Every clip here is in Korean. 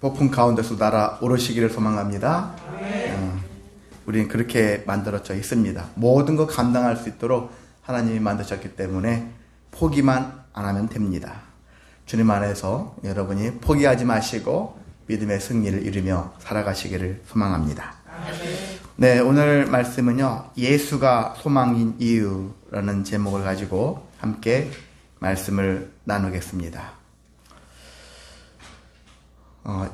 폭풍 가운데서 날아오르시기를 소망합니다. 우리는 그렇게 만들어져 있습니다. 모든 거 감당할 수 있도록 하나님이 만드셨기 때문에 포기만 안 하면 됩니다. 주님 안에서 여러분이 포기하지 마시고 믿음의 승리를 이루며 살아가시기를 소망합니다. 네, 오늘 말씀은요, 예수가 소망인 이유라는 제목을 가지고 함께 말씀을 나누겠습니다.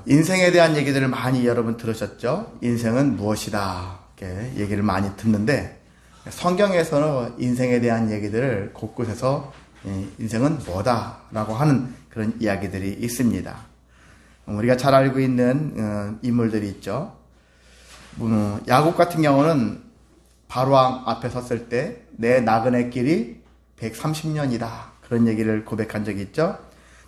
인생에 대한 얘기들을 많이 여러분 들으셨죠? 인생은 무엇이다 이렇게 얘기를 많이 듣는데, 성경에서는 인생에 대한 얘기들을 곳곳에서 인생은 뭐다 라고 하는 그런 이야기들이 있습니다. 우리가 잘 알고 있는 인물들이 있죠. 야곱 같은 경우는 바로왕 앞에 섰을 때 내 나그네 길이 130년이다 그런 얘기를 고백한 적이 있죠.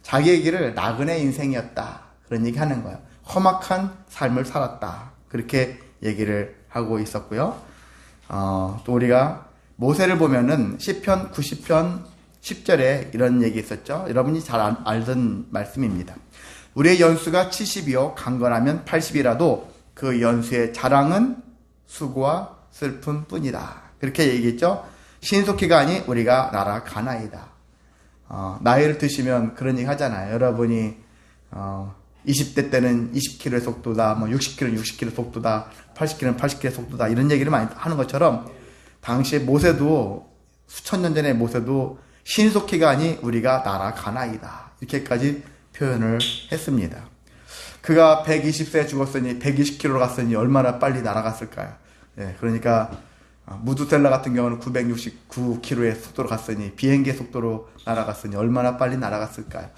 자기의 길을 나그네 인생이었다 그런 얘기 하는 거예요. 험악한 삶을 살았다 그렇게 얘기를 하고 있었고요. 또 우리가 모세를 보면은 시편 90편 10절에 이런 얘기 있었죠. 여러분이 잘 알던 말씀입니다. 우리의 연수가 70이요 강건하면 80이라도 그 연수의 자랑은 수고와 슬픔 뿐이다 그렇게 얘기했죠. 신속히가 아니 우리가 날아가나이다. 나이를 드시면 그런 얘기 하잖아요. 여러분이 20대 때는 20km의 속도다, 60km는 60km 속도다, 80km는 80km 속도다 이런 얘기를 많이 하는 것처럼, 당시에 모세도 수천 년 전에 모세도 신속히가 아니 우리가 날아가나이다 이렇게까지 표현을 했습니다. 그가 120세에 죽었으니 120km로 갔으니 얼마나 빨리 날아갔을까요? 예, 그러니까 무두셀라 같은 경우는 969km의 속도로 갔으니, 비행기의 속도로 날아갔으니 얼마나 빨리 날아갔을까요?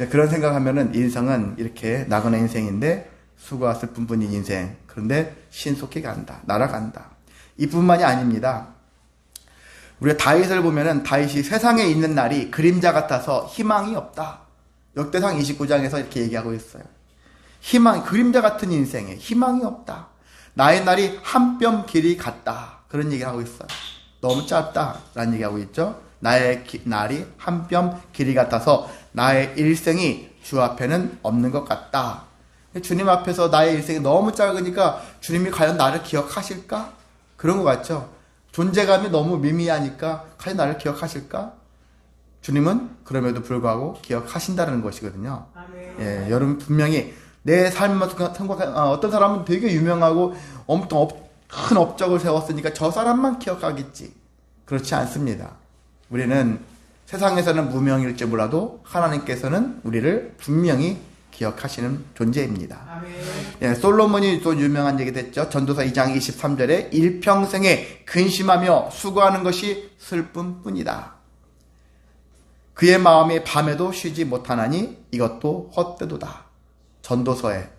예, 그런 생각하면은 인생은 이렇게 나그네 인생인데 수고와 슬픔뿐인 인생. 그런데 신속히 간다, 날아간다. 이뿐만이 아닙니다. 우리가 다윗을 보면은 다윗이 세상에 있는 날이 그림자 같아서 희망이 없다. 역대상 29장에서 이렇게 얘기하고 있어요. 그림자 같은 인생에 희망이 없다. 나의 날이 한 뼘 길이 같다. 그런 얘기를 하고 있어요. 너무 짧다라는 얘기하고 있죠. 나의 날이 한 뼘 길이 같아서 나의 일생이 주 앞에는 없는 것 같다. 주님 앞에서 나의 일생이 너무 짧으니까 주님이 과연 나를 기억하실까? 그런 것 같죠. 존재감이 너무 미미하니까 과연 나를 기억하실까? 주님은 그럼에도 불구하고 기억하신다는 것이거든요. 예, 여러분 분명히 내 삶을 생각하면 어떤 사람은 되게 유명하고 엄청 큰 업적을 세웠으니까 저 사람만 기억하겠지. 그렇지 않습니다. 우리는 세상에서는 무명일지 몰라도 하나님께서는 우리를 분명히 기억하시는 존재입니다. 예, 솔로몬이 또 유명한 얘기 됐죠. 전도서 2장 23절에 일평생에 근심하며 수고하는 것이 슬픔뿐이다. 그의 마음이 밤에도 쉬지 못하나니 이것도 헛되도다. 전도서에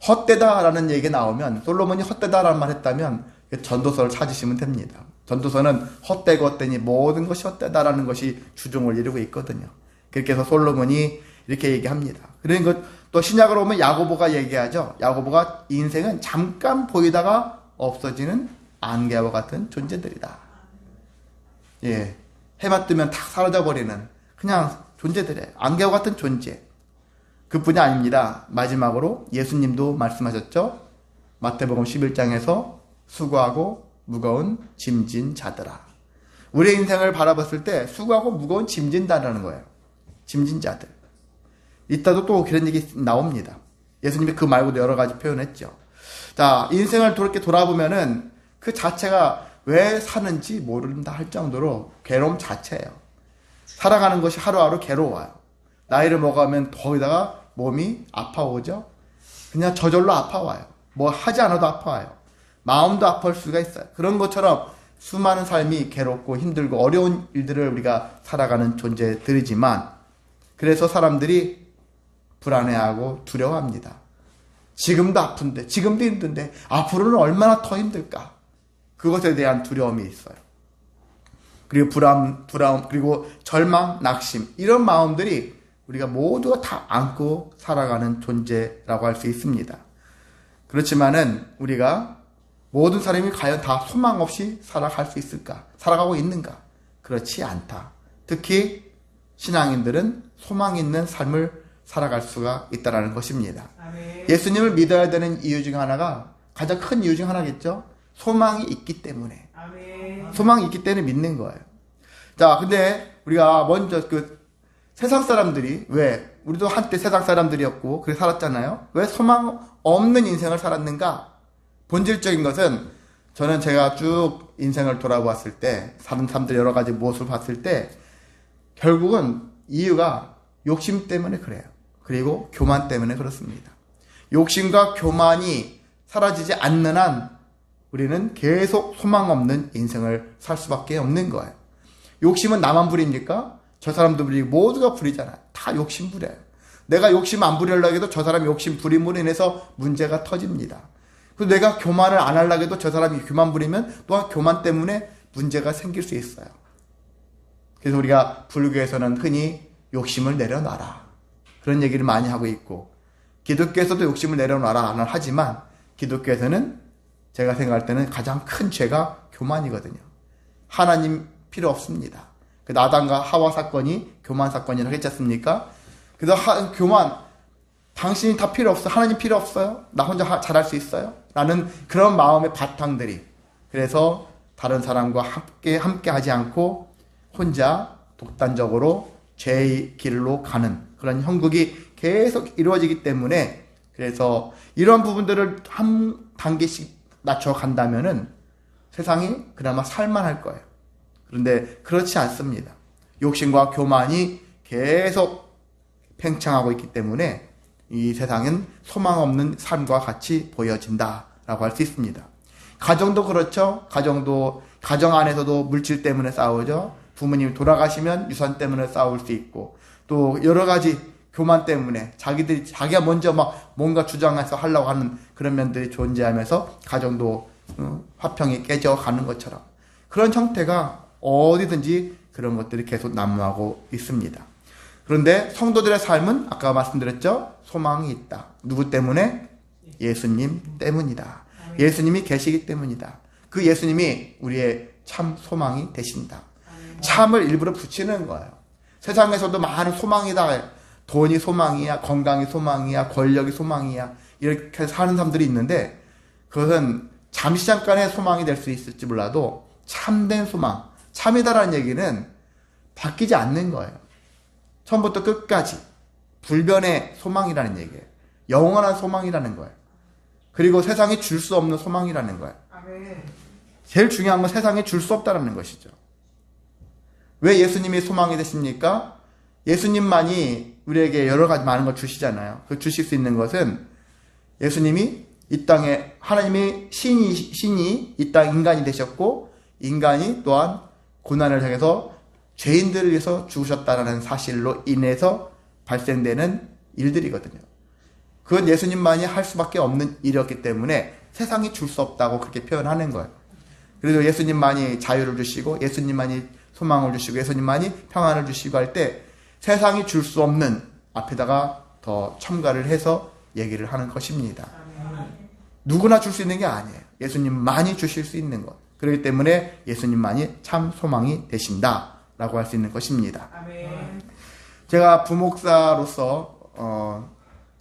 헛되다라는 얘기가 나오면, 솔로몬이 헛되다라는 말 했다면 전도서를 찾으시면 됩니다. 전도서는 헛되고 헛되니 모든 것이 헛되다라는 것이 주종을 이루고 있거든요. 그렇게 해서 솔로몬이 이렇게 얘기합니다. 그러니까 또 신약으로 오면 야고보가 얘기하죠. 야고보가 인생은 잠깐 보이다가 없어지는 안개와 같은 존재들이다. 예, 해만 뜨면 탁 사라져버리는 그냥 존재들이에요. 안개와 같은 존재. 그뿐이 아닙니다. 마지막으로 예수님도 말씀하셨죠. 마태복음 11장에서 수고하고 무거운 짐진 자들아. 우리의 인생을 바라봤을 때 수고하고 무거운 짐진 자라는 거예요. 짐진 자들. 이따도 또 그런 얘기 나옵니다. 예수님이 그 말고도 여러 가지 표현했죠. 자, 인생을 그렇게 돌아보면은 그 자체가 왜 사는지 모른다 할 정도로 괴로움 자체예요. 살아가는 것이 하루하루 괴로워요. 나이를 먹으면 거기다가 몸이 아파오죠. 그냥 저절로 아파와요. 뭐 하지 않아도 아파와요. 마음도 아플 수가 있어요. 그런 것처럼 수많은 삶이 괴롭고 힘들고 어려운 일들을 우리가 살아가는 존재들이지만, 그래서 사람들이 불안해하고 두려워합니다. 지금도 아픈데, 지금도 힘든데 앞으로는 얼마나 더 힘들까? 그것에 대한 두려움이 있어요. 그리고 불안, 그리고 절망, 낙심, 이런 마음들이 우리가 모두가 다 안고 살아가는 존재라고 할 수 있습니다. 그렇지만은 우리가 모든 사람이 과연 다 소망 없이 살아갈 수 있을까? 살아가고 있는가? 그렇지 않다. 특히 신앙인들은 소망 있는 삶을 살아갈 수가 있다는 것입니다. 아멘. 예수님을 믿어야 되는 이유 중 하나가, 가장 큰 이유 중 하나겠죠. 소망이 있기 때문에. 아멘. 소망이 있기 때문에 믿는 거예요. 자, 근데 우리가 먼저 세상 사람들이 왜, 우리도 한때 세상 사람들이었고 그렇게 살았잖아요. 왜 소망 없는 인생을 살았는가? 본질적인 것은, 저는 제가 쭉 인생을 돌아보았을 때, 사는 사람들 여러 가지 모습을 봤을 때, 결국은 이유가 욕심 때문에 그래요. 그리고 교만 때문에 그렇습니다. 욕심과 교만이 사라지지 않는 한 우리는 계속 소망 없는 인생을 살 수밖에 없는 거예요. 욕심은 나만 부립니까? 저 사람도 부리고 모두가 부리잖아요. 다 욕심 부려요. 내가 욕심 안 부리려고 해도 저 사람이 욕심 부림으로 인해서 문제가 터집니다. 그리고 내가 교만을 안 하려고 해도 저 사람이 교만 부리면 또한 교만 때문에 문제가 생길 수 있어요. 그래서 우리가 불교에서는 흔히 욕심을 내려놔라, 그런 얘기를 많이 하고 있고, 기독교에서도 욕심을 내려놔라는 하지만, 기독교에서는 제가 생각할 때는 가장 큰 죄가 교만이거든요. 하나님 필요 없습니다. 나단과 하와 사건이 교만 사건이라고 했지 않습니까? 그래서 교만, 당신이 다 필요 없어, 하나님 필요 없어요, 나 혼자 잘할 수 있어요, 라는 그런 마음의 바탕들이, 그래서 다른 사람과 함께 하지 않고 혼자 독단적으로 죄의 길로 가는 그런 형국이 계속 이루어지기 때문에, 그래서 이런 부분들을 한 단계씩 낮춰간다면은 세상이 그나마 살만할 거예요. 그런데 그렇지 않습니다. 욕심과 교만이 계속 팽창하고 있기 때문에 이 세상은 소망 없는 삶과 같이 보여진다라고 할 수 있습니다. 가정도 그렇죠. 가정 안에서도 물질 때문에 싸우죠. 부모님이 돌아가시면 유산 때문에 싸울 수 있고, 또 여러 가지 교만 때문에 자기가 먼저 막 뭔가 주장해서 하려고 하는 그런 면들이 존재하면서 가정도 화평이 깨져가는 것처럼, 그런 형태가 어디든지 그런 것들이 계속 난무하고 있습니다. 그런데 성도들의 삶은 아까 말씀드렸죠. 소망이 있다. 누구 때문에? 예수님 때문이다. 예수님이 계시기 때문이다. 그 예수님이 우리의 참 소망이 되신다. 참을 일부러 붙이는 거예요. 세상에서도 많은 소망이다. 돈이 소망이야, 건강이 소망이야, 권력이 소망이야, 이렇게 사는 사람들이 있는데, 그것은 잠시 잠깐의 소망이 될 수 있을지 몰라도 참된 소망, 참이다라는 얘기는 바뀌지 않는 거예요. 처음부터 끝까지 불변의 소망이라는 얘기예요. 영원한 소망이라는 거예요. 그리고 세상이 줄 수 없는 소망이라는 거예요. 아멘. 제일 중요한 건 세상에 줄 수 없다는 것이죠. 왜 예수님이 소망이 되십니까? 예수님만이 우리에게 여러 가지 많은 걸 주시잖아요. 그 주실 수 있는 것은, 예수님이 이 땅에, 하나님이 신이 이 땅 인간이 되셨고, 인간이 또한 고난을 당해서 죄인들을 위해서 죽으셨다는 사실로 인해서 발생되는 일들이거든요. 그건 예수님만이 할 수밖에 없는 일이었기 때문에 세상이 줄 수 없다고 그렇게 표현하는 거예요. 그래서 예수님만이 자유를 주시고, 예수님만이 소망을 주시고, 예수님만이 평안을 주시고 할 때, 세상이 줄 수 없는 앞에다가 더 첨가를 해서 얘기를 하는 것입니다. 누구나 줄 수 있는 게 아니에요. 예수님만이 주실 수 있는 것. 그렇기 때문에 예수님만이 참 소망이 되신다라고 할 수 있는 것입니다. 제가 부목사로서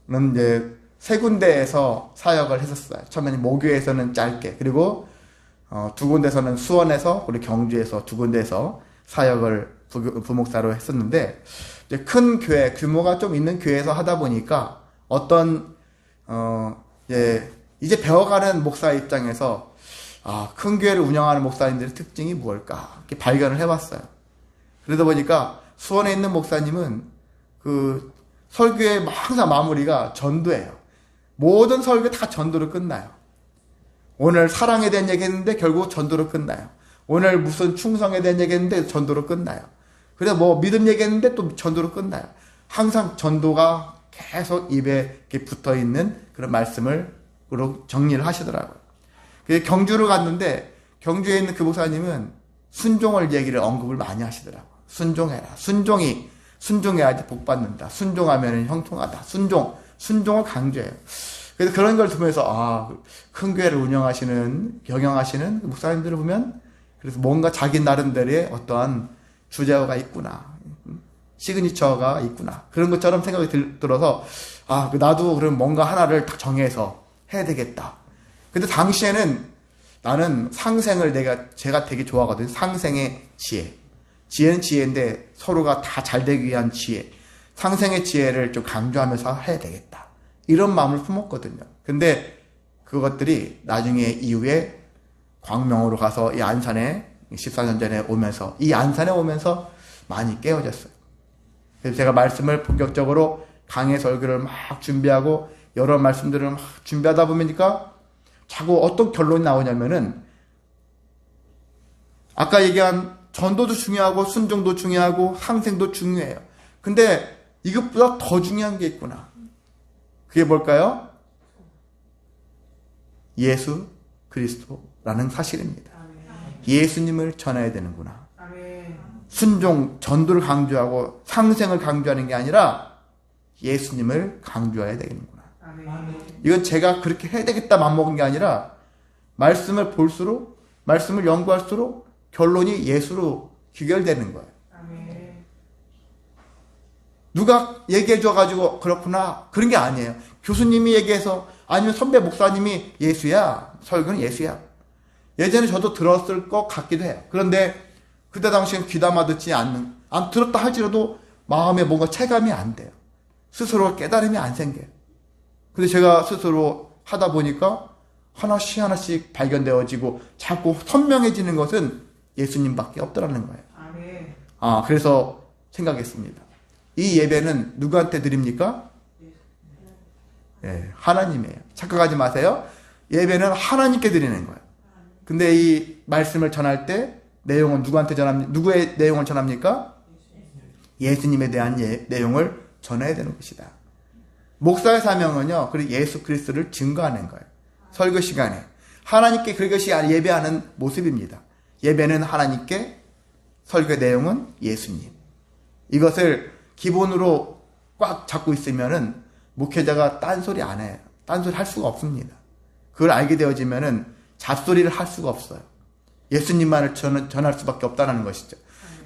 이제 세 군데에서 사역을 했었어요. 처음에는 모교에서는 짧게, 그리고 두 군데서는 수원에서, 그리고 경주에서 두 군데에서 사역을 부목사로 했었는데, 이제 큰 교회, 규모가 좀 있는 교회에서 하다 보니까 어떤 이제 배워가는 목사 입장에서 큰 교회를 운영하는 목사님들의 특징이 무엇일까 이렇게 발견을 해봤어요. 그러다 보니까 수원에 있는 목사님은 그 설교의 항상 마무리가 전도예요. 모든 설교 다 전도로 끝나요. 오늘 사랑에 대한 얘기했는데 결국 전도로 끝나요. 오늘 무슨 충성에 대한 얘기했는데 전도로 끝나요. 그래서 뭐 믿음 얘기했는데 또 전도로 끝나요. 항상 전도가 계속 입에 이렇게 붙어 있는 그런 말씀을 정리를 하시더라고요. 그래서 경주를 갔는데, 경주에 있는 그 목사님은 순종을 얘기를 언급을 많이 하시더라고요. 순종해라. 순종해야지 복 받는다. 순종하면 형통하다. 순종을 강조해요. 그래서 그런 걸 보면서 큰 교회를 경영하시는 목사님들을 보면, 그래서 뭔가 자기 나름대로의 어떠한 주제어가 있구나. 시그니처가 있구나. 그런 것처럼 생각이 들어서 나도 그럼 뭔가 하나를 딱 정해서 해야 되겠다. 근데 당시에는 나는 상생을 제가 되게 좋아하거든요. 상생의 지혜. 지혜는 지혜인데 서로가 다 잘 되기 위한 지혜. 상생의 지혜를 좀 강조하면서 해야 되겠다. 이런 마음을 품었거든요. 근데 그것들이 나중에 이후에 광명으로 가서 이 안산에 14년 전에 오면서 이 안산에 오면서 많이 깨어졌어요. 그래서 제가 말씀을 본격적으로 강의 설교를 막 준비하고 여러 말씀들을 막 준비하다 보니까 자꾸 어떤 결론이 나오냐면은 아까 얘기한 전도도 중요하고 순종도 중요하고 상생도 중요해요. 근데 이것보다 더 중요한 게 있구나. 그게 뭘까요? 예수 그리스도라는 사실입니다. 예수님을 전해야 되는구나. 순종, 전도를 강조하고 상생을 강조하는 게 아니라 예수님을 강조해야 되겠는구나. 이건 제가 그렇게 해야 되겠다 맘먹은 게 아니라 말씀을 볼수록, 말씀을 연구할수록 결론이 예수로 귀결되는 거예요. 누가 얘기해줘가지고 그렇구나 그런 게 아니에요. 교수님이 얘기해서 아니면 선배 목사님이 예수야, 설교는 예수야. 예전에 저도 들었을 것 같기도 해요. 그런데 그때 당시엔 귀담아 듣지 않는, 안 들었다 할지라도 마음에 뭔가 체감이 안 돼요. 스스로 깨달음이 안 생겨요. 근데 제가 스스로 하다 보니까 하나씩 발견되어지고 자꾸 선명해지는 것은 예수님밖에 없더라는 거예요. 그래서 생각했습니다. 이 예배는 누구한테 드립니까? 하나님이에요. 착각하지 마세요. 예배는 하나님께 드리는 거예요. 근데 이 말씀을 전할 때 내용은 누구한테 전합니까? 누구의 내용을 전합니까? 예수님에 대한 내용을 전해야 되는 것이다. 목사의 사명은요, 그리고 예수 그리스도를 증거하는 거예요. 설교 시간에 하나님께 그것이 예배하는 모습입니다. 예배는 하나님께, 설교 내용은 예수님. 이것을 기본으로 꽉 잡고 있으면은 목회자가 딴소리 안 해요. 딴소리 할 수가 없습니다. 그걸 알게 되어지면은 잡소리를 할 수가 없어요. 예수님만을 전할 수밖에 없다는 것이죠.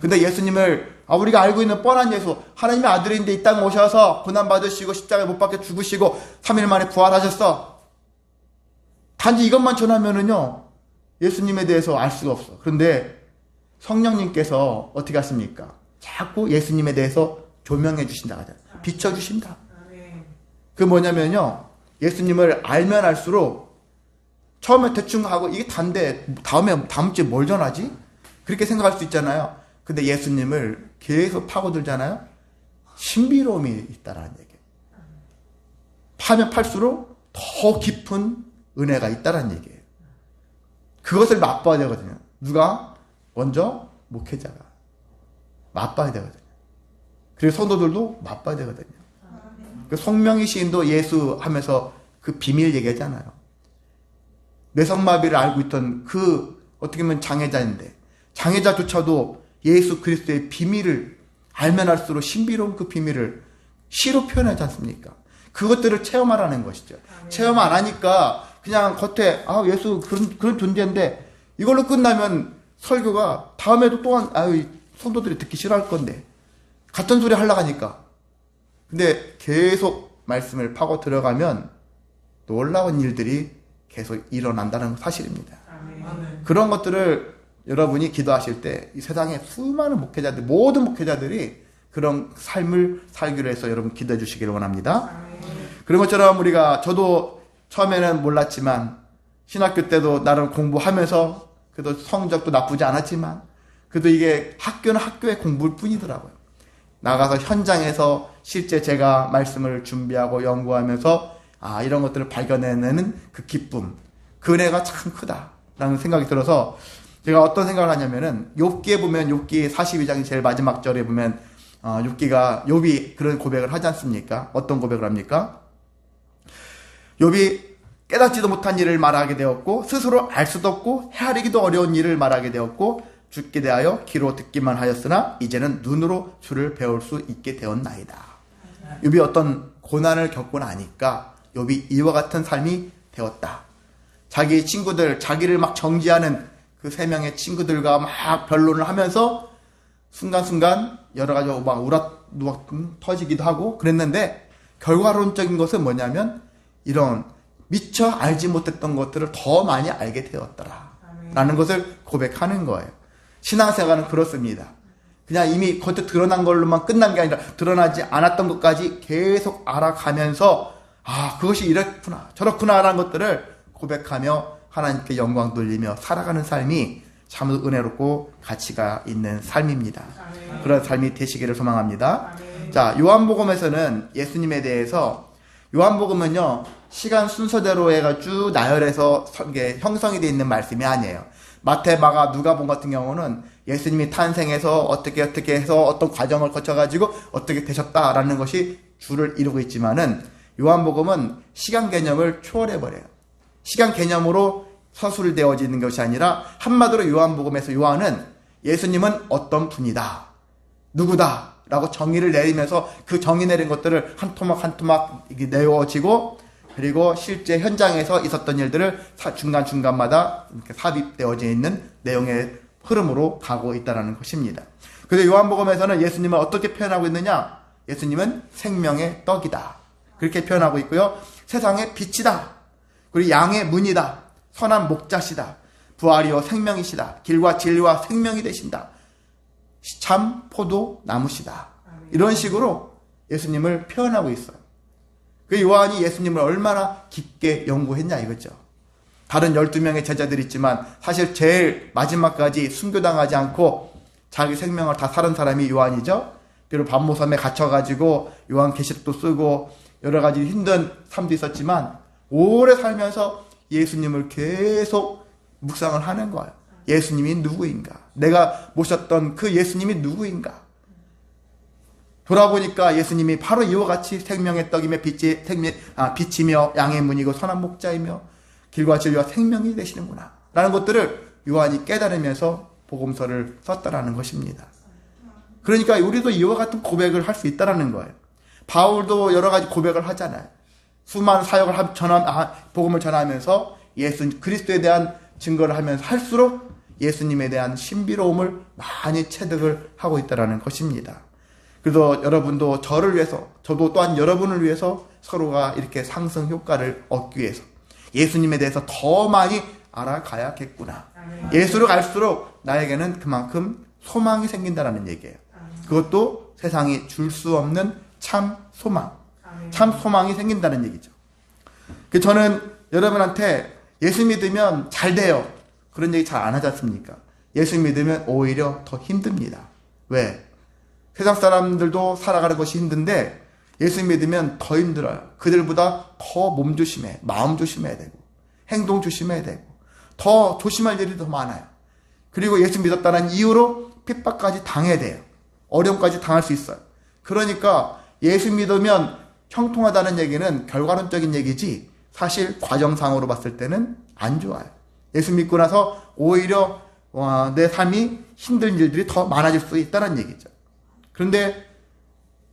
근데 예수님을 우리가 알고 있는 뻔한 예수, 하나님의 아들인데 이 땅 오셔서 고난받으시고 십자가에 못 박혀 죽으시고 3일 만에 부활하셨어. 단지 이것만 전하면은요 예수님에 대해서 알 수가 없어. 그런데 성령님께서 어떻게 하십니까? 자꾸 예수님에 대해서 조명해 주신다 하잖아요. 비춰주신다. 그 뭐냐면요, 예수님을 알면 알수록 처음에 대충 하고 이게 단데 다음 주에 뭘 전하지? 그렇게 생각할 수 있잖아요. 근데 예수님을 계속 파고들잖아요. 신비로움이 있다라는 얘기예요. 파면 팔수록 더 깊은 은혜가 있다라는 얘기예요. 그것을 맛봐야 되거든요. 누가? 먼저 목회자가 맛봐야 되거든요. 그리고 성도들도 맛봐야 되거든요. 그 송명희 시인도 예수 하면서 그 비밀 얘기하잖아요. 뇌성마비를 앓고 있던 그 어떻게 보면 장애자인데 장애자조차도 예수 그리스도의 비밀을 알면 알수록 신비로운 그 비밀을 시로 표현하지 않습니까? 그것들을 체험하라는 것이죠. 체험 안 하니까 그냥 겉에 예수 그런 존재인데 이걸로 끝나면 설교가 다음에도 또한 성도들이 듣기 싫어할 건데 같은 소리 하려고 하니까. 근데 계속 말씀을 파고 들어가면 놀라운 일들이 계속 일어난다는 사실입니다. 그런 것들을 여러분이 기도하실 때 이 세상에 수많은 목회자들, 모든 목회자들이 그런 삶을 살기로 해서 여러분 기도해 주시기를 원합니다. 그런 것처럼 저도 처음에는 몰랐지만 신학교 때도 나름 공부하면서 그래도 성적도 나쁘지 않았지만 그래도 이게 학교는 학교의 공부일 뿐이더라고요. 나가서 현장에서 실제 제가 말씀을 준비하고 연구하면서 이런 것들을 발견해내는 그 기쁨, 그 은혜가 참 크다라는 생각이 들어서 제가 어떤 생각을 하냐면은 욥기에 보면 욥기 42장 제일 마지막 절에 보면 욥이 그런 고백을 하지 않습니까? 어떤 고백을 합니까? 욥이 깨닫지도 못한 일을 말하게 되었고 스스로 알 수도 없고 헤아리기도 어려운 일을 말하게 되었고 죽게 대하여 귀로 듣기만 하였으나 이제는 눈으로 주를 배울 수 있게 되었나이다. 욥이 어떤 고난을 겪고 나니까 욥이 이와 같은 삶이 되었다. 자기 친구들, 자기를 막 정지하는 그 3명의 친구들과 막 변론을 하면서 순간순간 여러 가지 막 누가 터지기도 하고 그랬는데 결과론적인 것은 뭐냐면 이런 미처 알지 못했던 것들을 더 많이 알게 되었더라 라는 것을 고백하는 거예요. 신앙생활은 그렇습니다. 그냥 이미 겉에 드러난 걸로만 끝난 게 아니라 드러나지 않았던 것까지 계속 알아가면서 그것이 이렇구나 저렇구나 라는 것들을 고백하며 하나님께 영광 돌리며 살아가는 삶이 참으로 은혜롭고 가치가 있는 삶입니다. 그런 삶이 되시기를 소망합니다. 자, 요한복음에서는 예수님에 대해서 요한복음은요 시간 순서대로 해가 쭉 나열해서 형성이 되어 있는 말씀이 아니에요. 마태, 마가, 누가복음 같은 경우는 예수님이 탄생해서 어떻게 해서 어떤 과정을 거쳐가지고 어떻게 되셨다라는 것이 주를 이루고 있지만은 요한복음은 시간 개념을 초월해버려요. 시간 개념으로 서술되어지는 것이 아니라 한마디로 요한복음에서 요한은 예수님은 어떤 분이다, 누구다 라고 정의를 내리면서 그 정의 내린 것들을 한 토막 한 토막 내어지고 그리고 실제 현장에서 있었던 일들을 중간중간마다 이렇게 삽입되어져 있는 내용의 흐름으로 가고 있다는 것입니다. 그래서 요한복음에서는 예수님을 어떻게 표현하고 있느냐? 예수님은 생명의 떡이다. 그렇게 표현하고 있고요. 세상의 빛이다. 그리고 양의 문이다. 선한 목자시다. 부활이요 생명이시다. 길과 진리와 생명이 되신다. 참 포도 나무시다. 이런 식으로 예수님을 표현하고 있어요. 그 요한이 예수님을 얼마나 깊게 연구했냐 이거죠. 다른 12명의 제자들이 있지만 사실 제일 마지막까지 순교당하지 않고 자기 생명을 다 살은 사람이 요한이죠. 그리고 반모섬에 갇혀가지고 요한계시록도 쓰고 여러 가지 힘든 삶도 있었지만 오래 살면서 예수님을 계속 묵상을 하는 거예요. 예수님이 누구인가? 내가 모셨던 그 예수님이 누구인가? 돌아보니까 예수님이 바로 이와 같이 생명의 떡이며 빛이며 양의 문이고 선한 목자이며 길과 진리와 생명이 되시는구나 라는 것들을 요한이 깨달으면서 복음서를 썼다라는 것입니다. 그러니까 우리도 이와 같은 고백을 할 수 있다라는 거예요. 바울도 여러 가지 고백을 하잖아요. 수많은 사역을 복음을 전하면서 예수 그리스도에 대한 증거를 하면서 할수록 예수님에 대한 신비로움을 많이 체득을 하고 있다라는 것입니다. 그래서 여러분도 저를 위해서, 저도 또한 여러분을 위해서 서로가 이렇게 상승 효과를 얻기 위해서 예수님에 대해서 더 많이 알아가야겠구나. 예수를 갈수록 나에게는 그만큼 소망이 생긴다는 얘기예요. 그것도 세상이 줄 수 없는 참 소망. 참 소망이 생긴다는 얘기죠. 저는 여러분한테 예수 믿으면 잘 돼요. 그런 얘기 잘 안 하지 않습니까? 예수 믿으면 오히려 더 힘듭니다. 왜? 세상 사람들도 살아가는 것이 힘든데 예수 믿으면 더 힘들어요. 그들보다 더 몸 조심해, 마음 조심해야 되고 행동 조심해야 되고 더 조심할 일이 더 많아요. 그리고 예수 믿었다는 이유로 핍박까지 당해야 돼요. 어려움까지 당할 수 있어요. 그러니까 예수 믿으면 형통하다는 얘기는 결과론적인 얘기지 사실 과정상으로 봤을 때는 안 좋아요. 예수 믿고 나서 오히려 내 삶이 힘든 일들이 더 많아질 수 있다는 얘기죠. 그런데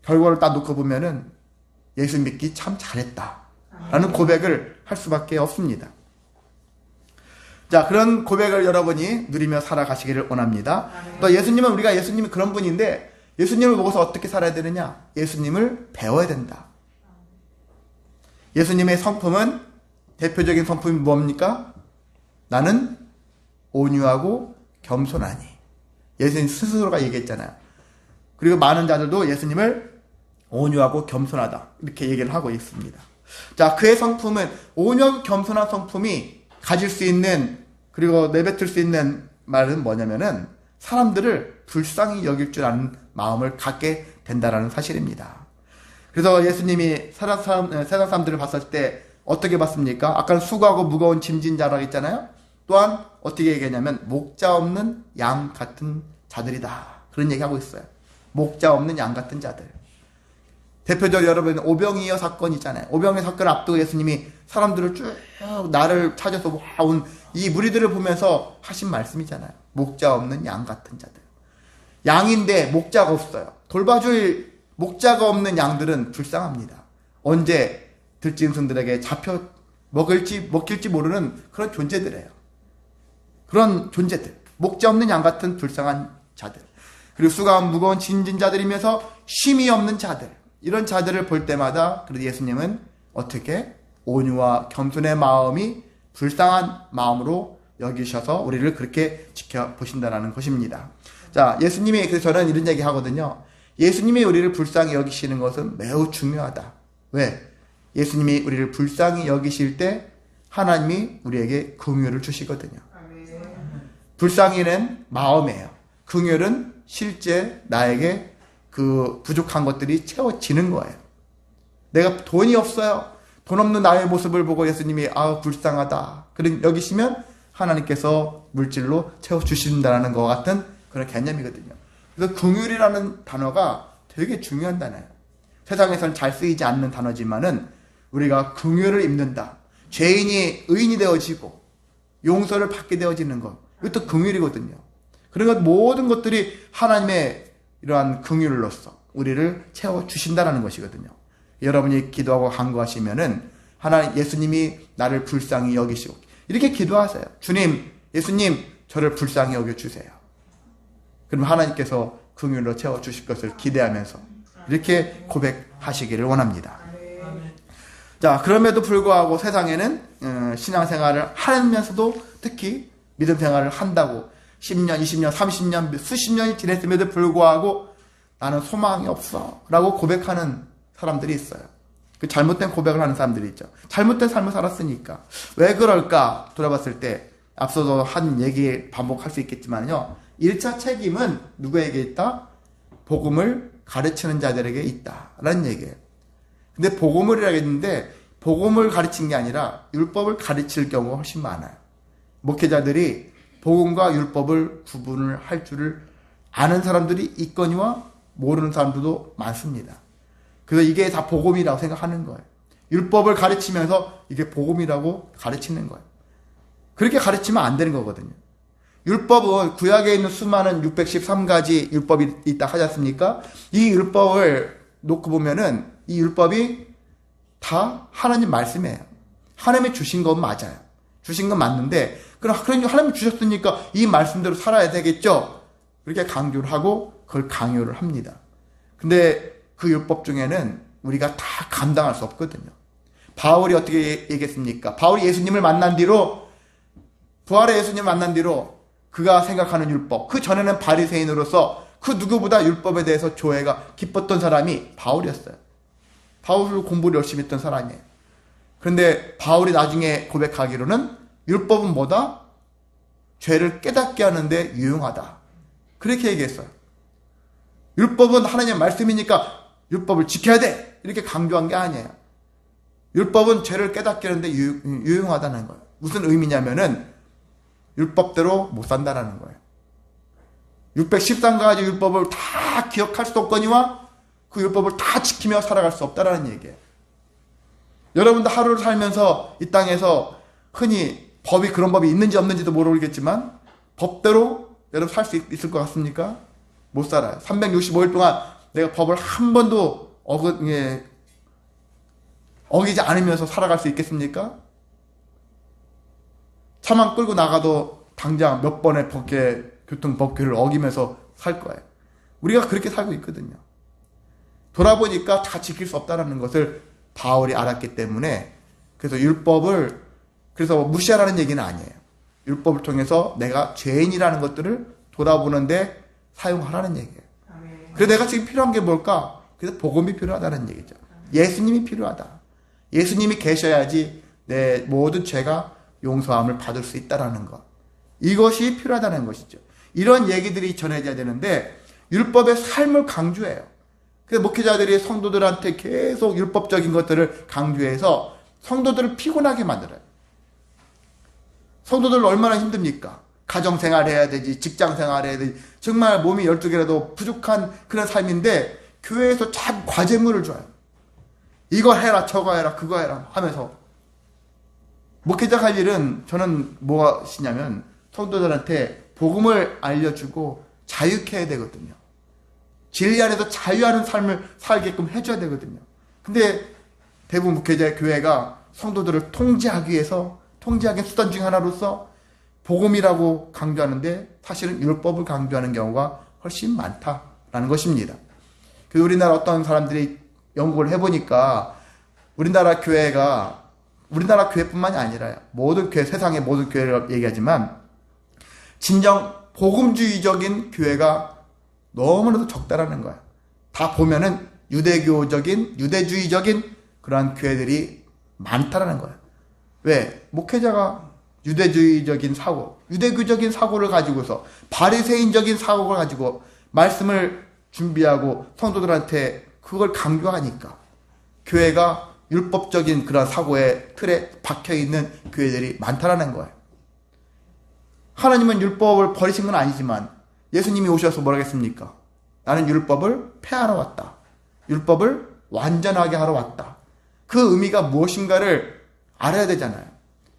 결과를 딱 놓고 보면은 예수 믿기 참 잘했다 라는 고백을 할 수밖에 없습니다. 자, 그런 고백을 여러분이 누리며 살아가시기를 원합니다. 또 우리가 예수님이 그런 분인데 예수님을 보고서 어떻게 살아야 되느냐? 예수님을 배워야 된다. 예수님의 성품은 대표적인 성품이 뭡니까? 나는 온유하고 겸손하니. 예수님 스스로가 얘기했잖아요. 그리고 많은 자들도 예수님을 온유하고 겸손하다 이렇게 얘기를 하고 있습니다. 자, 그의 성품은 온유하고 겸손한 성품이 가질 수 있는 그리고 내뱉을 수 있는 말은 뭐냐면은 사람들을 불쌍히 여길 줄 아는 마음을 갖게 된다라는 사실입니다. 그래서 예수님이 세상 사람들을 봤을 때 어떻게 봤습니까? 아까 수고하고 무거운 짐진 자라고 했잖아요. 또한 어떻게 얘기하냐면 목자 없는 양 같은 자들이다. 그런 얘기하고 있어요. 목자 없는 양 같은 자들. 대표적으로 여러분 오병이어 사건 있잖아요. 오병이어 사건을 앞두고 예수님이 사람들을 쭉 나를 찾아서 온 이 무리들을 보면서 하신 말씀이잖아요. 목자 없는 양 같은 자들. 양인데 목자가 없어요. 돌봐줄 목자가 없는 양들은 불쌍합니다. 언제 들짐승들에게 잡혀 먹힐지 모르는 그런 존재들이에요. 그런 존재들. 목자 없는 양 같은 불쌍한 자들. 그리고 수가 무거운 짐진 자들이면서 쉼이 없는 자들, 이런 자들을 볼 때마다 그래도 예수님은 어떻게 온유와 겸손의 마음이 불쌍한 마음으로 여기셔서 우리를 그렇게 지켜보신다는 것입니다. 자, 예수님이, 그래서 저는 이런 얘기 하거든요. 예수님이 우리를 불쌍히 여기시는 것은 매우 중요하다. 왜? 예수님이 우리를 불쌍히 여기실 때 하나님이 우리에게 긍휼을 주시거든요. 불쌍히는 마음이에요. 긍휼은 실제 나에게 그 부족한 것들이 채워지는 거예요. 내가 돈이 없어요. 돈 없는 나의 모습을 보고 예수님이 불쌍하다 그런 여기시면 하나님께서 물질로 채워주신다는 것 같은 그런 개념이거든요. 그래서 긍휼이라는 단어가 되게 중요한 단어예요. 세상에서는 잘 쓰이지 않는 단어지만은 우리가 긍휼을 입는다. 죄인이 의인이 되어지고 용서를 받게 되어지는 것. 이것도 긍휼이거든요. 그러니까 모든 것들이 하나님의 이러한 긍휼로서 우리를 채워주신다는 것이거든요. 여러분이 기도하고 간구하시면은 하나님, 예수님이 나를 불쌍히 여기시고 이렇게 기도하세요. 주님, 예수님, 저를 불쌍히 여겨주세요. 그럼 하나님께서 긍휼로 채워주실 것을 기대하면서 이렇게 고백하시기를 원합니다. 자, 그럼에도 불구하고 세상에는 신앙생활을 하면서도 특히 믿음 생활을 한다고 10년, 20년, 30년, 수십 년이 지냈음에도 불구하고 나는 소망이 없어 라고 고백하는 사람들이 있어요. 그 잘못된 고백을 하는 사람들이 있죠. 잘못된 삶을 살았으니까. 왜 그럴까 돌아봤을 때 앞서도 한 얘기 반복할 수 있겠지만요. 1차 책임은 누구에게 있다? 복음을 가르치는 자들에게 있다라는 얘기예요. 근데 복음을이라고 했는데 복음을 가르친 게 아니라 율법을 가르칠 경우가 훨씬 많아요. 목회자들이 복음과 율법을 구분을 할 줄을 아는 사람들이 있거니와 모르는 사람들도 많습니다. 그래서 이게 다 복음이라고 생각하는 거예요. 율법을 가르치면서 이게 복음이라고 가르치는 거예요. 그렇게 가르치면 안 되는 거거든요. 율법은 구약에 있는 수많은 613가지 율법이 있다 하지 않습니까? 이 율법을 놓고 보면은 이 율법이 다 하나님 말씀이에요. 하나님이 주신 건 맞아요. 주신 건 맞는데 그러니까 하나님이 주셨으니까 이 말씀대로 살아야 되겠죠? 그렇게 강조를 하고 그걸 강요를 합니다. 근데 그 율법 중에는 우리가 다 감당할 수 없거든요. 바울이 어떻게 얘기했습니까? 바울이 예수님을 만난 뒤로 부활의 예수님을 만난 뒤로 그가 생각하는 율법, 그 전에는 바리새인으로서 그 누구보다 율법에 대해서 조회가 깊었던 사람이 바울이었어요. 바울을 공부를 열심히 했던 사람이에요. 그런데 바울이 나중에 고백하기로는 율법은 뭐다? 죄를 깨닫게 하는데 유용하다. 그렇게 얘기했어요. 율법은 하나님의 말씀이니까 율법을 지켜야 돼. 이렇게 강조한 게 아니에요. 율법은 죄를 깨닫게 하는데 유용하다는 거예요. 무슨 의미냐면은 율법대로 못 산다는 거예요. 613가지 율법을 다 기억할 수 없거니와 그 율법을 다 지키며 살아갈 수 없다는 얘기예요. 여러분도 하루를 살면서 이 땅에서 흔히 법이 그런 법이 있는지 없는지도 모르겠지만 법대로 여러분 살 수 있을 것 같습니까? 못 살아요. 365일 동안 내가 법을 한 번도 어기지 않으면서 살아갈 수 있겠습니까? 차만 끌고 나가도 당장 몇 번의 교통법규를 어기면서 살 거예요. 우리가 그렇게 살고 있거든요. 돌아보니까 다 지킬 수 없다는 것을 바울이 알았기 때문에 그래서 율법을 그래서 무시하라는 얘기는 아니에요. 율법을 통해서 내가 죄인이라는 것들을 돌아보는데 사용하라는 얘기예요. 그래서 내가 지금 필요한 게 뭘까? 그래서 복음이 필요하다는 얘기죠. 예수님이 필요하다. 예수님이 계셔야지 내 모든 죄가 용서함을 받을 수 있다는 것. 이것이 필요하다는 것이죠. 이런 얘기들이 전해져야 되는데 율법의 삶을 강조해요. 그래서 목회자들이 성도들한테 계속 율법적인 것들을 강조해서 성도들을 피곤하게 만들어요. 성도들 얼마나 힘듭니까? 가정생활 해야 되지, 직장생활 해야 되지, 정말 몸이 12개라도 부족한 그런 삶인데 교회에서 자꾸 과제물을 줘요. 이거 해라, 저거 해라, 그거 해라 하면서. 목회자 할 일은 저는 무엇이냐면 성도들한테 복음을 알려주고 자유케 해야 되거든요. 진리 안에서 자유하는 삶을 살게끔 해줘야 되거든요. 근데 대부분 목회자의 교회가 성도들을 통제하기 위해서 통제하기 수단 중 하나로서 복음이라고 강조하는데 사실은 율법을 강조하는 경우가 훨씬 많다라는 것입니다. 그 우리나라 어떤 사람들이 연구를 해보니까 우리나라 교회뿐만이 아니라 모든 교회, 세상의 모든 교회를 얘기하지만 진정 복음주의적인 교회가 너무나도 적다라는 거야. 다 보면은 유대주의적인 그러한 교회들이 많다라는 거야. 왜? 목회자가 유대주의적인 사고를 가지고서 바리새인적인 사고를 가지고 말씀을 준비하고 성도들한테 그걸 강조하니까 교회가 율법적인 그런 사고의 틀에 박혀있는 교회들이 많다라는 거예요. 하나님은 율법을 버리신 건 아니지만 예수님이 오셔서 뭐라고 했습니까? 나는 율법을 폐하러 왔다. 율법을 완전하게 하러 왔다. 그 의미가 무엇인가를 알아야 되잖아요.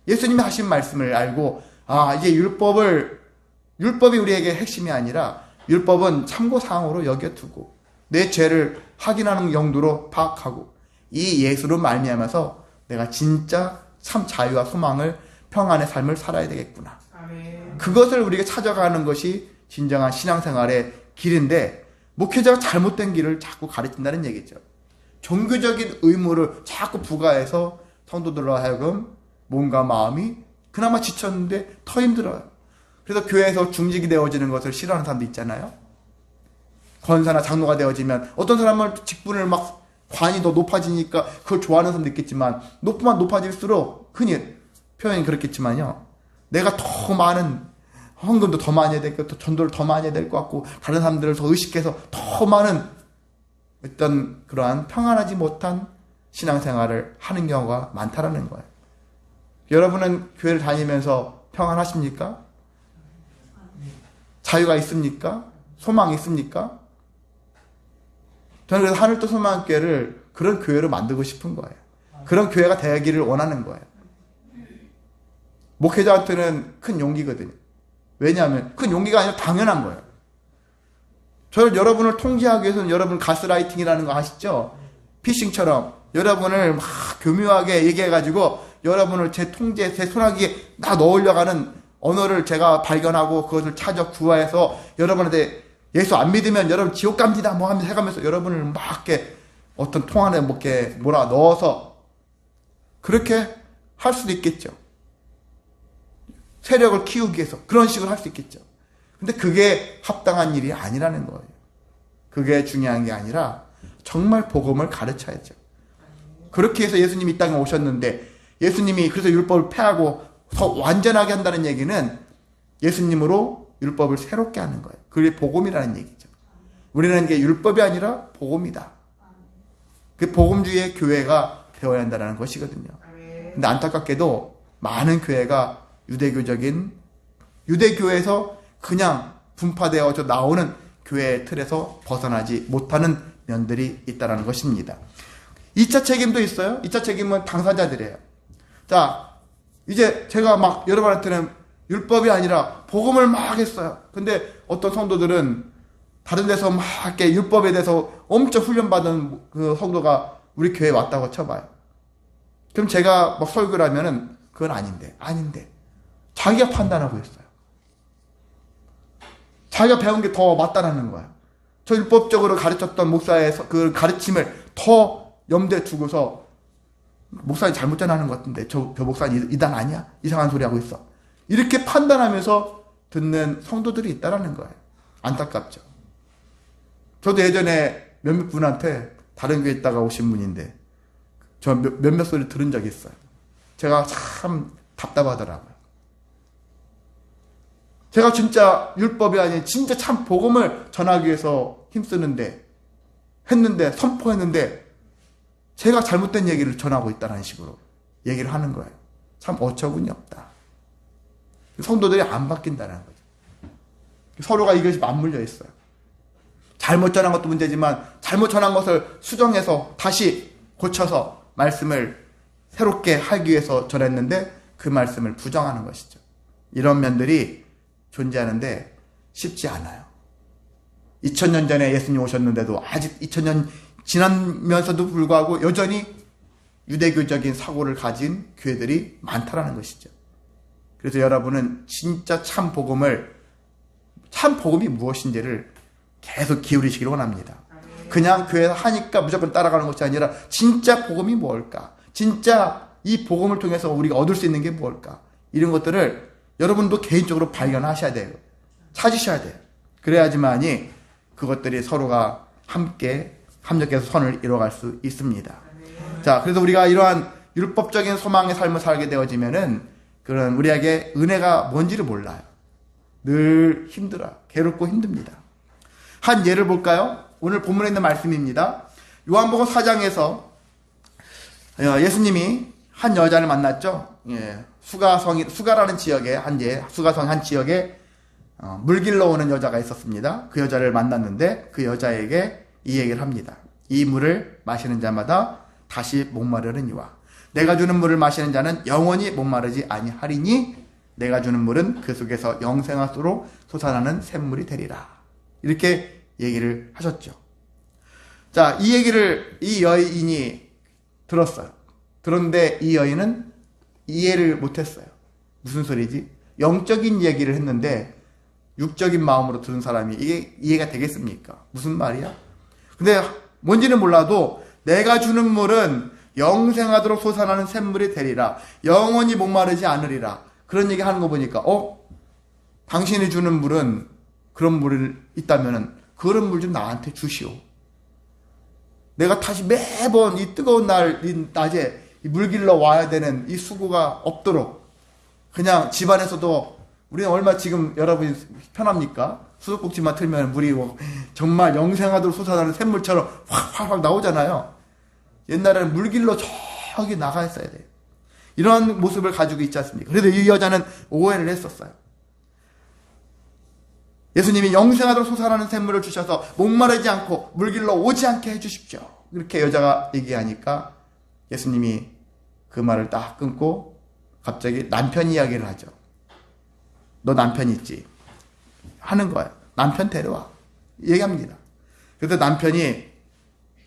예수님이 하신 말씀을 알고 이제 율법이 우리에게 핵심이 아니라 율법은 참고사항으로 여겨두고 내 죄를 확인하는 용도로 파악하고 이 예수로 말미암아서 내가 진짜 참 자유와 소망을 평안의 삶을 살아야 되겠구나. 아멘. 그것을 우리가 찾아가는 것이 진정한 신앙생활의 길인데 목회자가 잘못된 길을 자꾸 가르친다는 얘기죠. 종교적인 의무를 자꾸 부과해서 성도들로 하여금 몸과 마음이 그나마 지쳤는데 더 힘들어요. 그래서 교회에서 중직이 되어지는 것을 싫어하는 사람도 있잖아요. 권사나 장로가 되어지면 어떤 사람은 직분을 막 관이 더 높아지니까 그걸 좋아하는 사람도 있겠지만 높으면 높아질수록 흔히 표현이 그렇겠지만요. 내가 더 많은 헌금도 더 많이 해야 될 것 같고 전도를 더 많이 해야 될 것 같고 다른 사람들을 더 의식해서 더 많은 어떤 그러한 평안하지 못한 신앙생활을 하는 경우가 많다라는 거예요. 여러분은 교회를 다니면서 평안하십니까? 자유가 있습니까? 소망이 있습니까? 저는 그래서 하늘도 소망교회를 그런 교회로 만들고 싶은 거예요. 그런 교회가 되기를 원하는 거예요. 목회자한테는 큰 용기거든요. 왜냐하면 큰 용기가 아니라 당연한 거예요. 저는 여러분을 통제하기 위해서는 여러분 가스라이팅이라는 거 아시죠? 피싱처럼 여러분을 막 교묘하게 얘기해가지고 여러분을 제 통제, 제 손아귀에 다 넣으려가는 언어를 제가 발견하고 그것을 찾아 구해서 여러분한테 예수 안 믿으면 여러분 지옥 갑니다 뭐 하면서 해가면서 여러분을 막 이렇게 어떤 통 안에 뭐 이렇게 몰아 넣어서 그렇게 할 수도 있겠죠. 세력을 키우기 위해서 그런 식으로 할 수 있겠죠. 근데 그게 합당한 일이 아니라는 거예요. 그게 중요한 게 아니라 정말 복음을 가르쳐야죠. 그렇게 해서 예수님이 이 땅에 오셨는데 예수님이 그래서 율법을 폐하고 더 완전하게 한다는 얘기는 예수님으로 율법을 새롭게 하는 거예요. 그게 복음이라는 얘기죠. 우리는 이게 율법이 아니라 복음이다. 그 복음주의의 교회가 되어야 한다는 것이거든요. 근데 안타깝게도 많은 교회가 유대교에서 그냥 분파되어져 나오는 교회의 틀에서 벗어나지 못하는 면들이 있다는 것입니다. 2차 책임도 있어요. 2차 책임은 당사자들이에요. 자, 이제 제가 막 여러분한테는 율법이 아니라 복음을 막 했어요. 근데 어떤 성도들은 다른 데서 막 이렇게 율법에 대해서 엄청 훈련받은 그 성도가 우리 교회에 왔다고 쳐봐요. 그럼 제가 막 설교를 하면은 그건 아닌데. 자기가 판단하고 있어요. 자기가 배운 게 더 맞다라는 거야. 저 율법적으로 가르쳤던 목사의 그 가르침을 더 염두에 두고서 목사님 잘못 전하는 것 같은데 저 목사님 이단 아니야? 이상한 소리 하고 있어. 이렇게 판단하면서 듣는 성도들이 있다라는 거예요. 안타깝죠. 저도 예전에 몇몇 분한테 다른 교회에 있다가 오신 분인데 저 몇몇 소리 들은 적이 있어요. 제가 참 답답하더라고요. 제가 진짜 율법이 아닌 진짜 참 복음을 전하기 위해서 힘쓰는데 선포했는데 제가 잘못된 얘기를 전하고 있다는 식으로 얘기를 하는 거예요. 참 어처구니 없다. 성도들이 안 바뀐다는 거죠. 서로가 이것이 맞물려 있어요. 잘못 전한 것도 문제지만 잘못 전한 것을 수정해서 다시 고쳐서 말씀을 새롭게 하기 위해서 전했는데 그 말씀을 부정하는 것이죠. 이런 면들이 존재하는데 쉽지 않아요. 2000년 전에 예수님 오셨는데도 아직 2000년 지나면서도 불구하고 여전히 유대교적인 사고를 가진 교회들이 많다라는 것이죠. 그래서 여러분은 진짜 참 복음이 무엇인지를 계속 기울이시길 원합니다. 그냥 교회에서 하니까 무조건 따라가는 것이 아니라 진짜 복음이 뭘까? 진짜 이 복음을 통해서 우리가 얻을 수 있는 게 뭘까? 이런 것들을 여러분도 개인적으로 발견하셔야 돼요. 찾으셔야 돼요. 그래야지만이 그것들이 서로가 함께 합력해서 선을 이뤄갈 수 있습니다. 자, 그래서 우리가 이러한 율법적인 소망의 삶을 살게 되어지면은 그런 우리에게 은혜가 뭔지를 몰라요. 늘 힘들어요. 괴롭고 힘듭니다. 한 예를 볼까요? 오늘 본문에 있는 말씀입니다. 요한복음 4장에서 예수님이 한 여자를 만났죠. 예, 수가라는 지역에 수가성 한 지역에 물 길러 오는 여자가 있었습니다. 그 여자를 만났는데 그 여자에게 이 얘기를 합니다. 이 물을 마시는 자마다 다시 목마르느니와 내가 주는 물을 마시는 자는 영원히 목마르지 아니하리니 내가 주는 물은 그 속에서 영생하도록 솟아나는 샘물이 되리라. 이렇게 얘기를 하셨죠. 자, 이 얘기를 이 여인이 들었어요. 그런데 이 여인은 이해를 못했어요. 무슨 소리지? 영적인 얘기를 했는데 육적인 마음으로 들은 사람이 이게 이해가 되겠습니까? 무슨 말이야? 근데 뭔지는 몰라도 내가 주는 물은 영생하도록 솟아나는 샘물이 되리라. 영원히 목마르지 않으리라. 그런 얘기 하는 거 보니까 당신이 주는 물은 그런 물이 있다면은 그런 물 좀 나한테 주시오. 내가 다시 매번 이 뜨거운 낮에 물 길러 와야 되는 이 수고가 없도록 그냥 집안에서도 우리는 얼마 지금 여러분이 편합니까? 수도꼭지만 틀면 물이 정말 영생하도록 솟아나는 샘물처럼 확 나오잖아요. 옛날에는 물 길러 저기 나가 있어야 돼요. 이런 모습을 가지고 있지 않습니까? 그래도 이 여자는 오해를 했었어요. 예수님이 영생하도록 솟아나는 샘물을 주셔서 목마르지 않고 물 길러 오지 않게 해주십시오. 이렇게 여자가 얘기하니까 예수님이 그 말을 딱 끊고 갑자기 남편 이야기를 하죠. 너 남편 있지? 하는 거예요. 남편 데려와. 얘기합니다. 그래서 남편이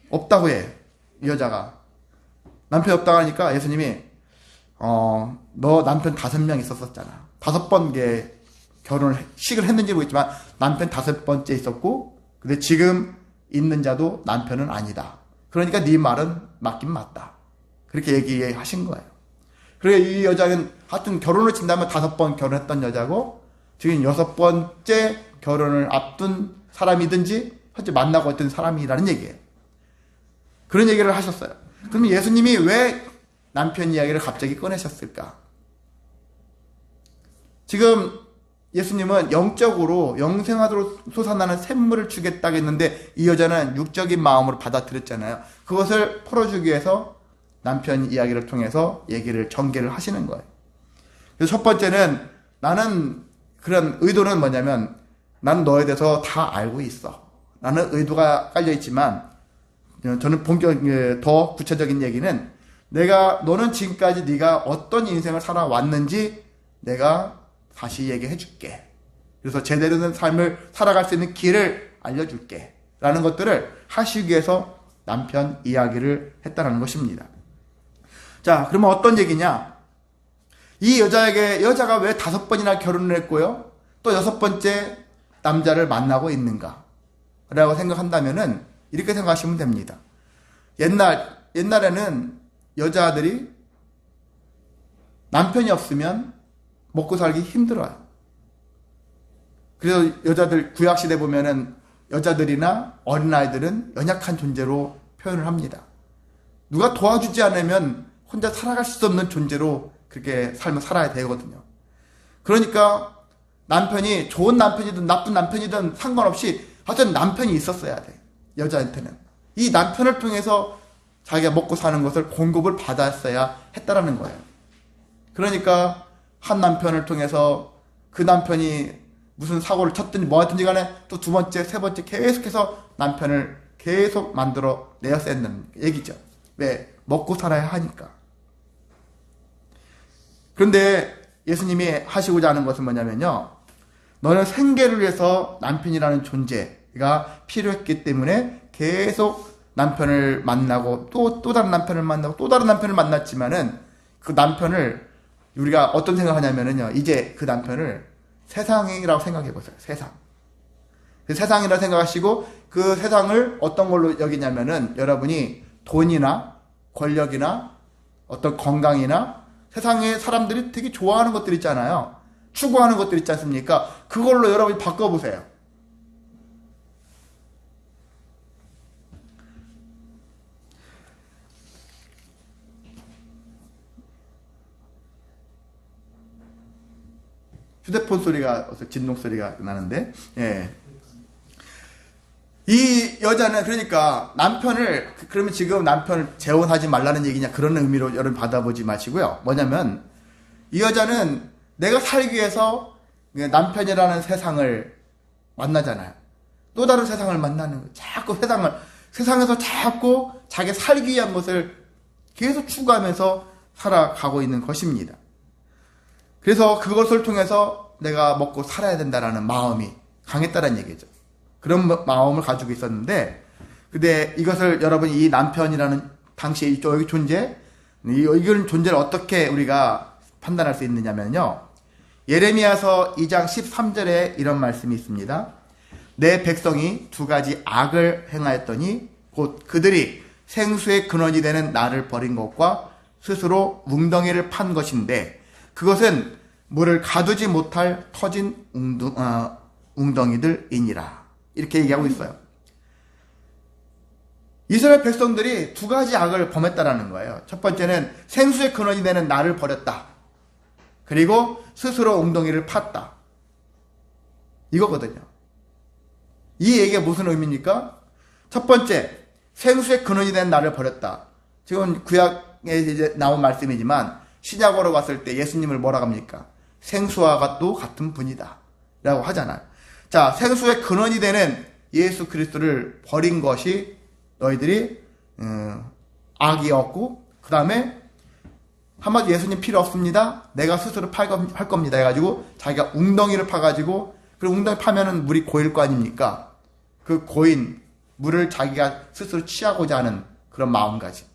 없다고 해. 이 여자가. 남편이 없다고 하니까 예수님이 너 남편 5명 있었었잖아. 5번 식을 했는지 모르겠지만 남편 5번째 있었고 근데 지금 있는 자도 남편은 아니다. 그러니까 네 말은 맞긴 맞다. 그렇게 얘기하신 거예요. 그래 이 여자는 하여튼 결혼을 친다면 5번 결혼했던 여자고 지금 6번째 결혼을 앞둔 사람이든지 현재 만나고 있던 사람이라는 얘기예요. 그런 얘기를 하셨어요. 그럼 예수님이 왜 남편 이야기를 갑자기 꺼내셨을까? 지금 예수님은 영적으로 영생하도록 솟아나는 샘물을 주겠다고 했는데 이 여자는 육적인 마음으로 받아들였잖아요. 그것을 풀어주기 위해서 남편 이야기를 통해서 전개를 하시는 거예요. 그래서 첫 번째는 나는 그런 의도는 뭐냐면 나는 너에 대해서 다 알고 있어. 라는 의도가 깔려 있지만 저는 더 구체적인 얘기는 너는 지금까지 네가 어떤 인생을 살아왔는지 내가 다시 얘기해 줄게. 그래서 제대로 된 삶을 살아갈 수 있는 길을 알려줄게. 라는 것들을 하시기 위해서 남편 이야기를 했다는 것입니다. 자, 그러면 어떤 얘기냐? 이 여자가 왜 5번이나 결혼을 했고요? 또 6번째 남자를 만나고 있는가? 라고 생각한다면은 이렇게 생각하시면 됩니다. 옛날에는 여자들이 남편이 없으면 먹고 살기 힘들어요. 그래서 여자들 구약시대 보면은 여자들이나 어린아이들은 연약한 존재로 표현을 합니다. 누가 도와주지 않으면 혼자 살아갈 수 없는 존재로 그렇게 삶을 살아야 되거든요. 그러니까 남편이 좋은 남편이든 나쁜 남편이든 상관없이 하여튼 남편이 있었어야 돼. 여자한테는. 이 남편을 통해서 자기가 먹고 사는 것을 공급을 받았어야 했다라는 거예요. 그러니까 한 남편을 통해서 그 남편이 무슨 사고를 쳤든지 뭐 하든지 간에 또 2번째, 3번째 계속해서 남편을 계속 만들어 내었어야 했는 얘기죠. 왜? 먹고 살아야 하니까. 그런데 예수님이 하시고자 하는 것은 뭐냐면요. 너는 생계를 위해서 남편이라는 존재가 필요했기 때문에 계속 남편을 만나고 또 다른 남편을 만나고 또 다른 남편을 만났지만은 그 남편을 우리가 어떤 생각을 하냐면은요. 이제 그 남편을 세상이라고 생각해 보세요. 세상. 그 세상이라 생각하시고 그 세상을 어떤 걸로 여기냐면은 여러분이 돈이나 권력이나 어떤 건강이나 세상에 사람들이 되게 좋아하는 것들 있잖아요. 추구하는 것들 있지 않습니까? 그걸로 여러분이 바꿔보세요. 휴대폰 소리가, 진동 소리가 나는데, 예. 이 여자는 그러니까 남편을, 그러면 지금 남편을 재혼하지 말라는 얘기냐, 그런 의미로 여러분 받아보지 마시고요. 뭐냐면, 이 여자는 내가 살기 위해서 남편이라는 세상을 만나잖아요. 또 다른 세상을 만나는 거예요. 자꾸 세상에서 자꾸 자기 살기 위한 것을 계속 추구하면서 살아가고 있는 것입니다. 그래서 그것을 통해서 내가 먹고 살아야 된다라는 마음이 강했다는 얘기죠. 그런 마음을 가지고 있었는데, 근데 이것을 여러분이 이 남편이라는 당시의 여기 존재, 이런 존재를 어떻게 우리가 판단할 수 있느냐면요. 예레미야서 2장 13절에 이런 말씀이 있습니다. 내 백성이 두 가지 악을 행하였더니 곧 그들이 생수의 근원이 되는 나를 버린 것과 스스로 웅덩이를 판 것인데 그것은 물을 가두지 못할 터진 웅덩이들이니라. 이렇게 얘기하고 있어요. 이스라엘 백성들이 두 가지 악을 범했다라는 거예요. 첫 번째는 생수의 근원이 되는 나를 버렸다. 그리고 스스로 웅덩이를 팠다. 이거거든요. 이 얘기가 무슨 의미입니까? 첫 번째, 생수의 근원이 된 나를 버렸다. 지금 구약에 이제 나온 말씀이지만 신약으로 봤을 때 예수님을 뭐라고 합니까? 생수와 또 같은 분이다 라고 하잖아요. 자, 생수의 근원이 되는 예수 그리스도를 버린 것이 너희들이 악이었고, 그 다음에 한마디 예수님 필요 없습니다. 내가 스스로 할 겁니다 해가지고 자기가 웅덩이를 파가지고, 그리고 웅덩이 파면은 물이 고일 거 아닙니까? 그 고인 물을 자기가 스스로 취하고자 하는 그런 마음가짐,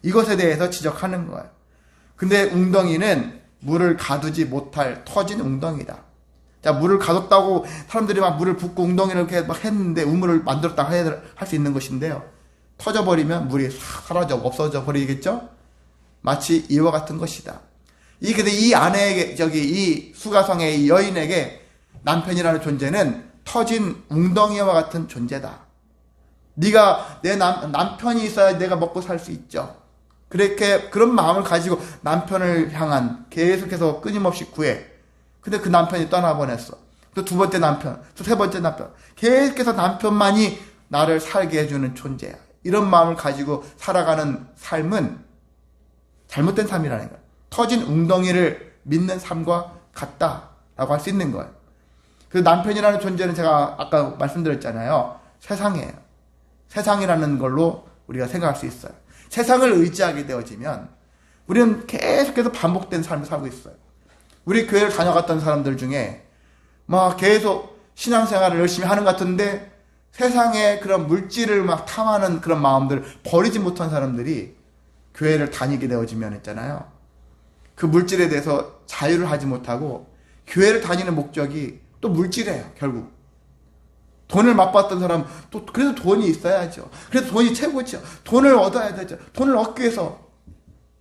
이것에 대해서 지적하는 거예요. 근데 웅덩이는 물을 가두지 못할 터진 웅덩이다. 자, 물을 가뒀다고 사람들이 막 물을 붓고 웅덩이를 이렇게 막 했는데 우물을 만들었다고 할 수 있는 것인데요. 터져버리면 물이 싹 사라져 없어져 버리겠죠? 마치 이와 같은 것이다. 근데 이 아내에게, 이 수가성의 이 여인에게 남편이라는 존재는 터진 웅덩이와 같은 존재다. 네가 내 남편이 있어야 내가 먹고 살 수 있죠. 그런 마음을 가지고 남편을 향한 계속해서 끊임없이 구해. 근데 그 남편이 떠나보냈어. 또 두 번째 남편, 또 세 번째 남편. 계속해서 남편만이 나를 살게 해주는 존재야. 이런 마음을 가지고 살아가는 삶은 잘못된 삶이라는 거예요. 터진 웅덩이를 믿는 삶과 같다라고 할 수 있는 거예요. 그 남편이라는 존재는 제가 아까 말씀드렸잖아요. 세상이에요. 세상이라는 걸로 우리가 생각할 수 있어요. 세상을 의지하게 되어지면 우리는 계속해서 반복된 삶을 살고 있어요. 우리 교회를 다녀갔던 사람들 중에 막 계속 신앙생활을 열심히 하는 것 같은데 세상의 그런 물질을 막 탐하는 그런 마음들을 버리지 못한 사람들이 교회를 다니게 되어지면 있잖아요. 그 물질에 대해서 자유를 하지 못하고 교회를 다니는 목적이 또 물질이에요. 결국 돈을 맛봤던 사람, 또 그래도 돈이 있어야죠. 그래도 돈이 최고죠. 돈을 얻어야 되죠. 돈을 얻기 위해서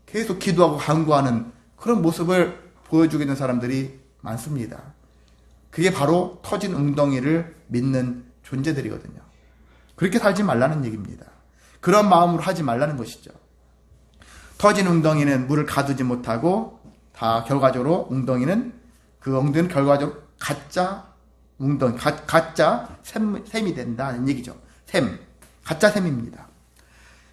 계속 기도하고 간구하는 그런 모습을 보여주고 있는 사람들이 많습니다. 그게 바로 터진 웅덩이를 믿는 존재들이거든요. 그렇게 살지 말라는 얘기입니다. 그런 마음으로 하지 말라는 것이죠. 터진 웅덩이는 물을 가두지 못하고 다 결과적으로 웅덩이는 결과적으로 가짜 웅덩이, 가짜 샘이 된다는 얘기죠. 가짜 샘입니다.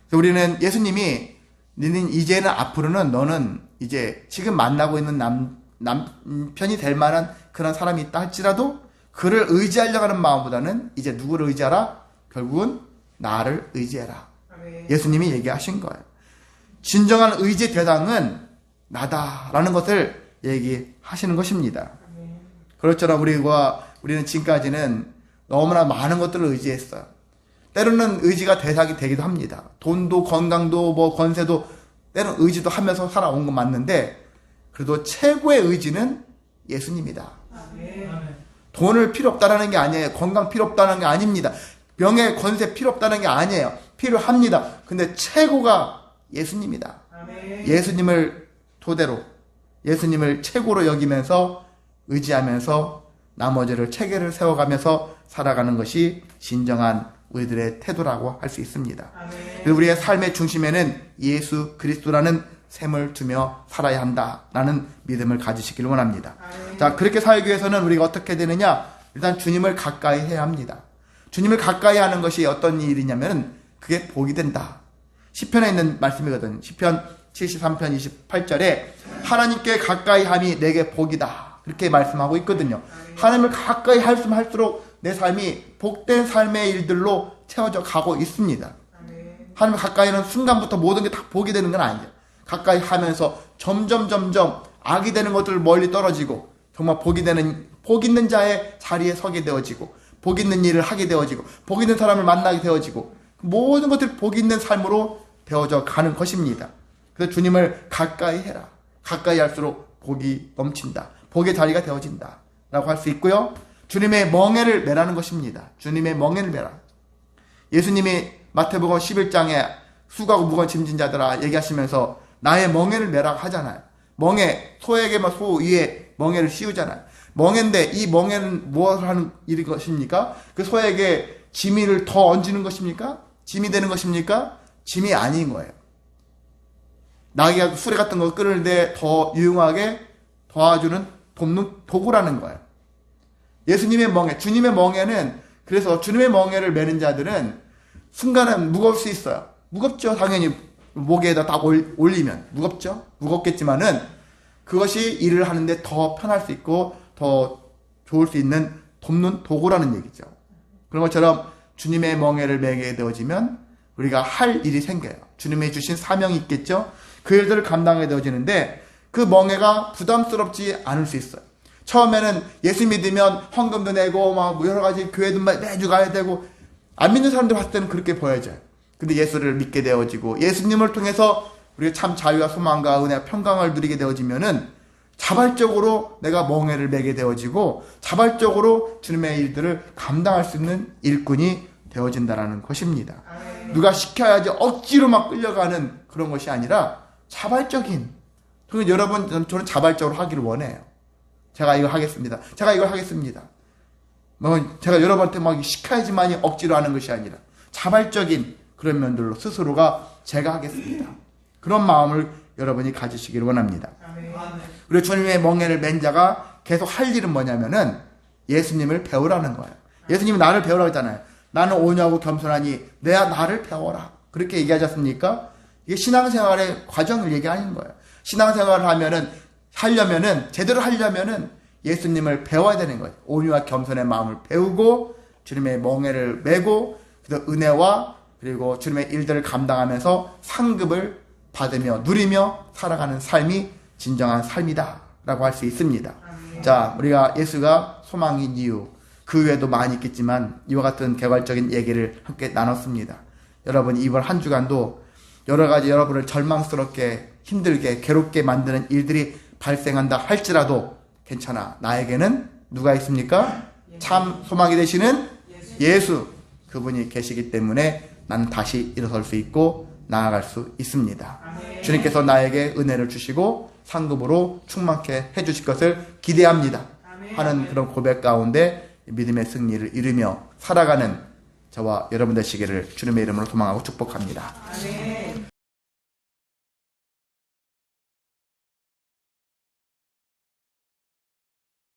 그래서 우리는 예수님이 너는 이제는 앞으로는 너는 이제 지금 만나고 있는 남편이 될 만한 그런 사람이 있다 할지라도 그를 의지하려고 하는 마음보다는 이제 누구를 의지하라? 결국은 나를 의지해라. 예수님이 얘기하신 거예요. 진정한 의지 대상은 나다라는 것을 얘기하시는 것입니다. 그렇처럼 우리는 지금까지는 너무나 많은 것들을 의지했어요. 때로는 의지가 대상이 되기도 합니다. 돈도 건강도 권세도 때로는 의지도 하면서 살아온 건 맞는데 그래도 최고의 의지는 예수님이다. 돈을 필요 없다는 게 아니에요. 건강 필요 없다는 게 아닙니다. 명예, 권세 필요 없다는 게 아니에요. 필요합니다. 근데 최고가 예수님이다. 예수님을 토대로, 예수님을 최고로 여기면서 의지하면서 나머지를 체계를 세워가면서 살아가는 것이 진정한 우리들의 태도라고 할 수 있습니다. 그래서 우리의 삶의 중심에는 예수 그리스도라는 셈을 두며 살아야 한다라는 믿음을 가지시길 원합니다. 자, 그렇게 살기 위해서는 우리가 어떻게 되느냐? 일단 주님을 가까이 해야 합니다. 주님을 가까이 하는 것이 어떤 일이냐면 그게 복이 된다. 시편에 있는 말씀이거든요. 시편 73편 28절에 하나님께 가까이 함이 내게 복이다. 그렇게 말씀하고 있거든요. 하나님을 가까이 할수록 내 삶이 복된 삶의 일들로 채워져 가고 있습니다. 하나님을 가까이 하는 순간부터 모든 게 다 복이 되는 건 아니에요. 가까이 하면서 점점 악이 되는 것들 멀리 떨어지고 정말 복 있는 자의 자리에 서게 되어지고 복 있는 일을 하게 되어지고 복 있는 사람을 만나게 되어지고 모든 것들이 복 있는 삶으로 되어져 가는 것입니다. 그래서 주님을 가까이 해라. 가까이 할수록 복이 넘친다. 복의 자리가 되어진다. 라고 할 수 있고요. 주님의 멍에를 매라는 것입니다. 주님의 멍에를 매라. 예수님이 마태복음 11장에 수고하고 무거운 짐진 자들아 얘기하시면서 나의 멍에를 매라고 하잖아요. 멍에, 소에게만 소 위에 멍에를 씌우잖아요. 멍에인데 이 멍에는 무엇을 하는 일인 것입니까? 그 소에게 짐을 더 얹는 것입니까? 짐이 되는 것입니까? 짐이 아닌 거예요. 나귀가 수레 같은 거 끌는데 더 유용하게 도와주는 돕는 도구라는 거예요. 예수님의 멍에, 주님의 멍에는, 그래서 주님의 멍에를 매는 자들은 순간에 무거울 수 있어요. 무겁죠. 당연히 목에다 딱 올리면 무겁죠. 무겁겠지만은 그것이 일을 하는데 더 편할 수 있고 더 좋을 수 있는 돕는 도구라는 얘기죠. 그런 것처럼 주님의 멍에를 매게 되어지면 우리가 할 일이 생겨요. 주님이 주신 사명이 있겠죠. 그 일들을 감당하게 되어지는데 그 멍에가 부담스럽지 않을 수 있어요. 처음에는 예수 믿으면 헌금도 내고 막 여러 가지 교회도 매주 가야 되고 안 믿는 사람들 봤을 때는 그렇게 보여져요. 근데 예수를 믿게 되어지고 예수님을 통해서 우리가 참 자유와 소망과 은혜와 평강을 누리게 되어지면은 자발적으로 내가 멍에를 매게 되어지고 자발적으로 주님의 일들을 감당할 수 있는 일꾼이 되어진다라는 것입니다. 누가 시켜야지 억지로 막 끌려가는 그런 것이 아니라 자발적인. 그러면 여러분, 저는 자발적으로 하기를 원해요. 제가 이거 하겠습니다. 제가 이걸 하겠습니다. 제가 여러분한테 막 시켜야지만이 억지로 하는 것이 아니라 자발적인 그런 면들로 스스로가 제가 하겠습니다. 그런 마음을 여러분이 가지시기를 원합니다. 우리 주님의 멍에를 맨 자가 계속 할 일은 뭐냐면은 예수님을 배우라는 거예요. 예수님이 나를 배우라고 했잖아요. 나는 온유하고 겸손하니 나를 배워라. 그렇게 얘기하지 않습니까? 이게 신앙생활의 과정을 얘기하는 거예요. 신앙생활을 하려면은 제대로 하려면은 예수님을 배워야 되는 거예요. 온유와 겸손의 마음을 배우고 주님의 멍에를 메고 그래서 은혜와 그리고 주님의 일들을 감당하면서 상급을 받으며 누리며 살아가는 삶이 진정한 삶이다 라고 할 수 있습니다. 자, 우리가 예수가 소망인 이유 그 외에도 많이 있겠지만 이와 같은 개괄적인 얘기를 함께 나눴습니다. 여러분 이번 한 주간도 여러 가지 여러분을 절망스럽게 힘들게 괴롭게 만드는 일들이 발생한다 할지라도 괜찮아. 나에게는 누가 있습니까? 참 소망이 되시는 예수 그분이 계시기 때문에 나는 다시 일어설 수 있고 나아갈 수 있습니다. 주님께서 나에게 은혜를 주시고 상급으로 충만케 해주실 것을 기대합니다 하는 그런 고백 가운데 믿음의 승리를 이루며 살아가는 저와 여러분 되시기를 주님의 이름으로 소망하고 축복합니다.